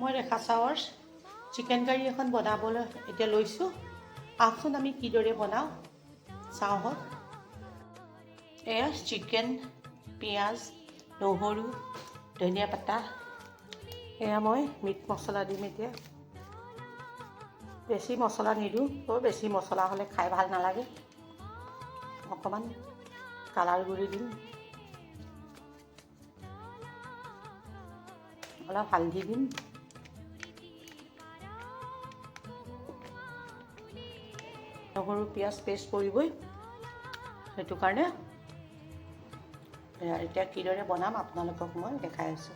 মই ৰেখা চাৱৰ chicken curry এখন বনাবলৈ এতিয়া লৈছোঁ। আহকচোন আমি কিদৰে বনাওঁ চাওঁ হওক। এয়া চিকেন, পিঁয়াজ, নহৰু, ধনিয়া পাতা, এয়া মই মিট মছলা দিম এতিয়া। বেছি মছলা নিদিওঁ, বেছি মছলা হ'লে খাই ভাল নালাগে। অকণমান কালাৰ গুড়ি দিম, অলপ হালধি দিম, নহৰু পিঁয়াজ পেষ্ট কৰিবই, সেইটো কাৰণে এতিয়া কিদৰে বনাম আপোনালোকক মই দেখাই আছোঁ।